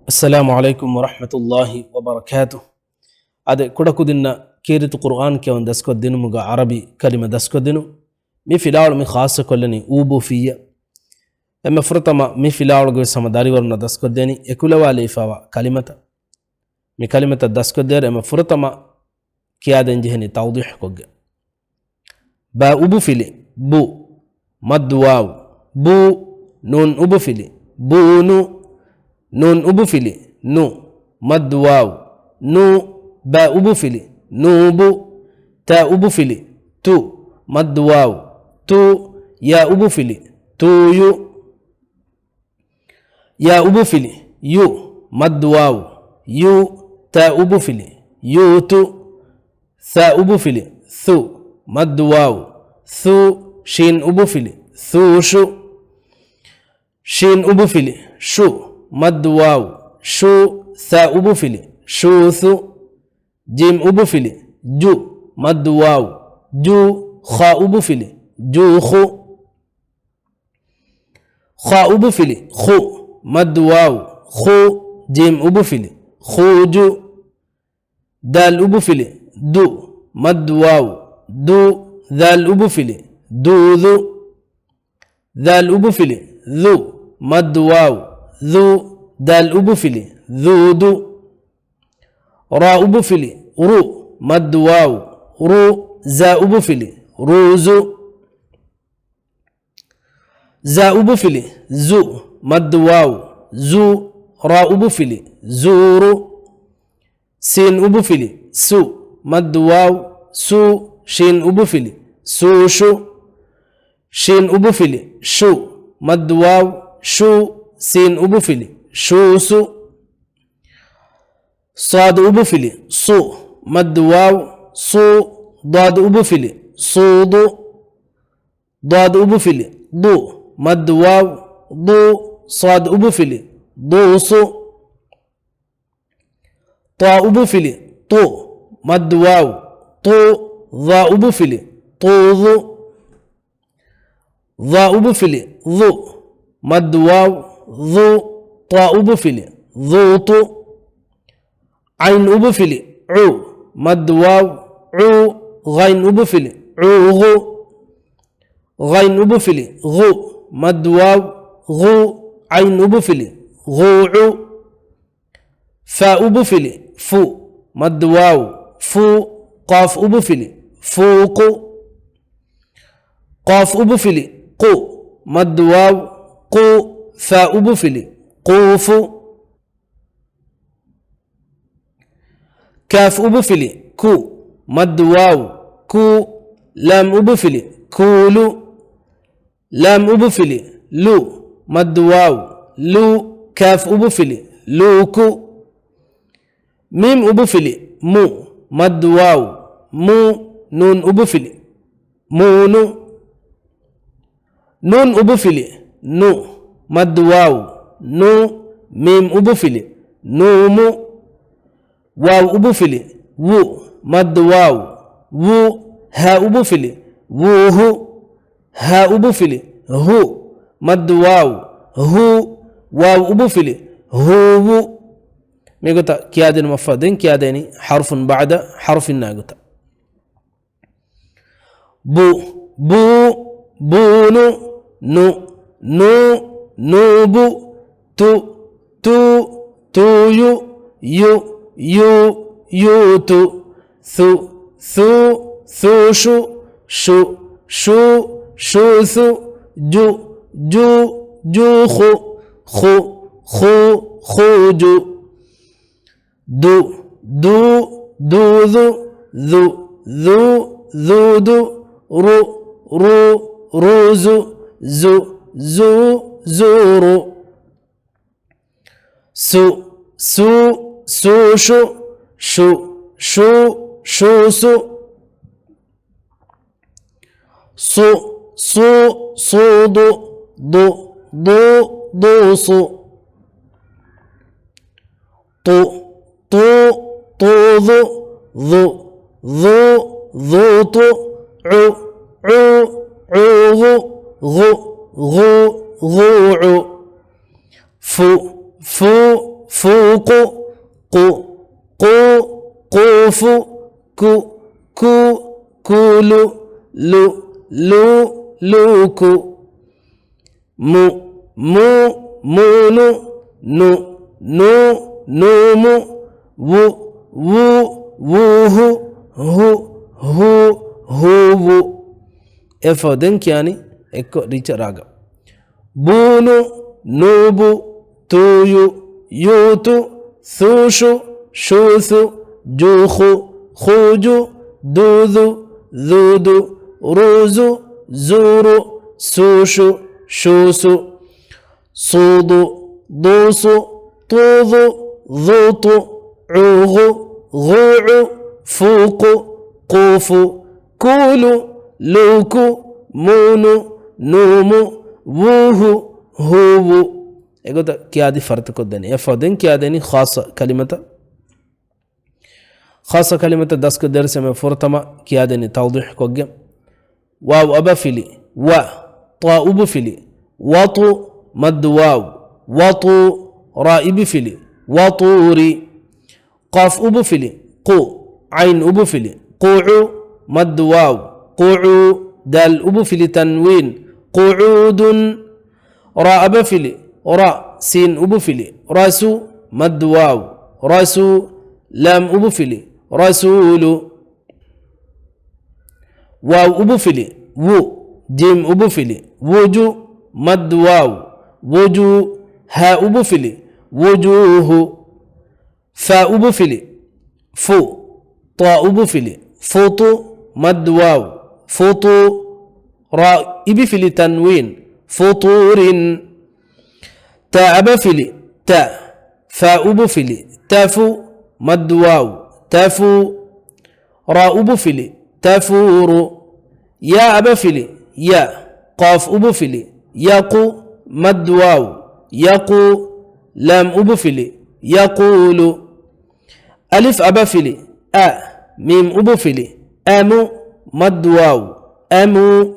السلام عليكم ورحمة الله وبركاته. أده كده كدنا كيرت القرآن كون دسكو دينو مغا عربي كلمة دسكو دينو مي في لاول مي خاصة كلني أوبو فيا أما فرطما مي في لاول غو سمداري ورنا دسكو ديني يكولا والي فاوا كلمة مي كلمة دسكو دير أما فرطما كيادن جهني توضيح كوغ با أوبو فيلي بو مد واو بو نون أوبو فيلي بو نو نون أبو فيلي نو مد واو نو با أبو فيلي نوبو تا أبو فيلي تو مد واو تو يا أبو فيلي تو يو يا أبو فيلي يو مد واو يو تا أبو فيلي يو تو ثا أبو فيلي ثو مد واو ثو شين أبو فيلي ثو شو شين أبو فيلي شو مد واو شو ثا أبو فيلي شوثو جيم أبو فيلي جو مد واو جو خا أبو فيلي جوخو خا أبو فيلي خو مد واو خو جيم أبو فيلي خوجو دال أبو فيلي دو مد واو دو ذال أبو فيلي دوذو ذال أبو فيلي ذو مد واو ذو دال أبو فيلي ذودو را أبو فيلي رو مد واو رو زا أبو فيلي روزو زا أبو فيلي زو مد واو زو را أبو فيلي زورو سين أبو فيلي سو مد واو سو شين أبو فيلي سوشو شين أبو فيلي شو مد واو شو سين أبو فيلي شوسو صاد أبو فيلي صو مد واو صو ضاد أبو فيلي صودو ضاد أبو فيلي ضو مد واو ضو صاد أبو فيلي ضوصو طا أبو فيلي طو مد واو طو ضا أبو فيلي طوضو ضا أبو فيلي ضو مد واو ضو طا أبو فيلي ضوطو عين أبو فيلي عو مد واو عو غين أبو فيلي عوغو غين أبو فيلي غو مد واو غو عين أبو فيلي غوعو فا أبو فيلي فو مد واو فو قاف أبو فيلي فوقو قاف أبو فيلي قو مد واو قو فا أبو فيلي قوفو كاف أبو فيلي كو مد واو كو لام أبو فيلي كولو لام أبو فيلي لو مد واو لو كاف أبو فيلي لوكو ميم أبو فيلي مو مد واو مو نون أبو فيلي مونو نون أبو فيلي نو مد واو نو ميم أبو فيلي نومو واو أبو فيلي وو مد واو وو ها أبو فيلي ووهو ها أبو فيلي هو مد واو هو واو أبو فيلي هو ميقوتا كيادين مفردين كياديني حرف بعد حرف ناقوتا بو بو بونو نو نو نوبو تو تو تويو يو يو يوتو ثو ثو ثوشو شو شو شوثو جو جو جوخو خو خو خوجو دو دو دوذو ذو ذو ذودو رو رو روزو زو زو زورو سو سو سوشو شو شو شوسو صو صو صودو ضو ضو ضوصو طو طو طوضو ضو ضو ضوطو عو عو عوغو غو غو غوعو فو فو فوق قو قو قوف كو كو كولو لو لو لوك مو مو مونو نو نو نوم وو وو ووه هو هو هو efodin yani ekko richa raga bunu nubu tuyu yutu thushu shuthu jukhu khuju dudu dhudu ruzu zuru sushu shusu sudu dusu tudu dhutu ugu ghu'u fuqu qufu kulu luku munu numu wuhu huwu egoda kya di farq ko deni efodin kya deni khasa kalimata das ko derse me furtama kya deni tawdih ko gem waw abafili wa ta ubfili watu mad waw watu ra'ib fili waturi qaf ubfili qu ain ubfili qu'u mad waw قعو دال أبو في تنوين قعود راء بفلي راء سين أبو فيلي راسو مد واو راسو لام أبو فيلي رسول واو أبو فيلي وو جيم أبو فيلي وجو مد واو وجو ها أبو فيلي وجوه فا أبو فيلي فو طا أبو فيلي فوتو مد واو فطو راء بفلي تنوين فطور تاء بفلي تاء فاء بفلي تافو مد واو تافو راء بفلي تفور ياء بفلي ياء قاف بفلي يقو مد واو يقو لام بفلي يقول ألف أبفلي أ ميم أبفلي أمو مد واو أمو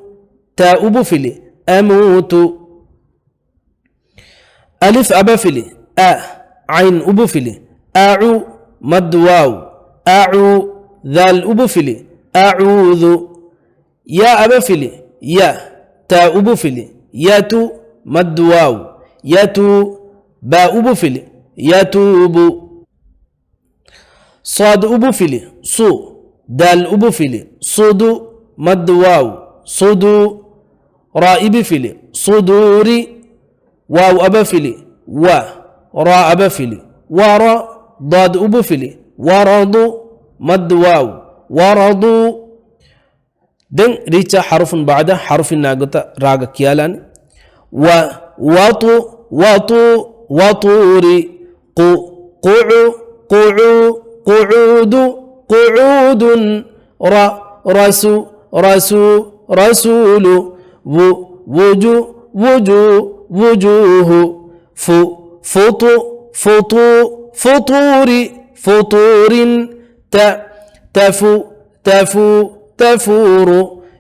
تاء بفلي أموت ألف أبفلي أ عين أبفلي أعو مد واو أعو ذال أبفلي أعوذ يا أبفلي يا تاء أبفلي ياتو مد واو ياتو باء أبفلي يتوب صاد أبفلي صو دال أبفلي صدو مد واو صدو راء بفلي صدوري واو أبفلي و راء أبفلي ورا ضاد أبفلي ورض مد واو ورضو دن ريتش حرف بعد حرف ناقطة راقة كيالان و وطو وطو وطوري قو قعو قعو قعود قعود را رسو رسو رسول و وجو وجو وجوه فو فطو فطو فطوري فطور تا تفو تفو تفور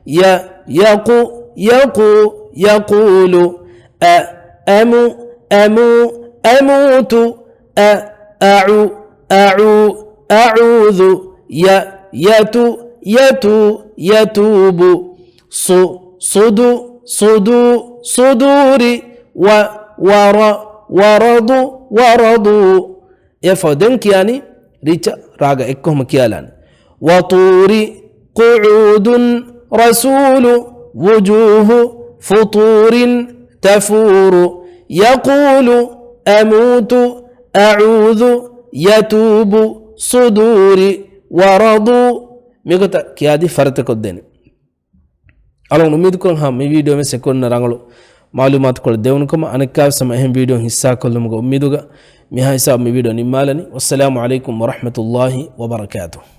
يا يقو يقو يقول أمو أمو أموت أعو أعو أعوذ يتو يتو يتوب صدو صدو صدوري ورض ورضوا يفودنك يعني ريتش راجع إكهم كيالان وطوري قعود رسول وجوه فطور تفور يقول أموت أعوذ يتوب صدوري ورضوا ميغتا كيادي فرتك الدين ألون نميد كون هم فيديو में सेकंड नरांगलो मालूमात को देवन को अनेक समय हम वीडियो हिस्सा को उम्मीद होगा मिहा हिसाब में वीडियो निमालनी वस्सलामु अलैकुम व रहमतुल्लाहि व बरकातुहू।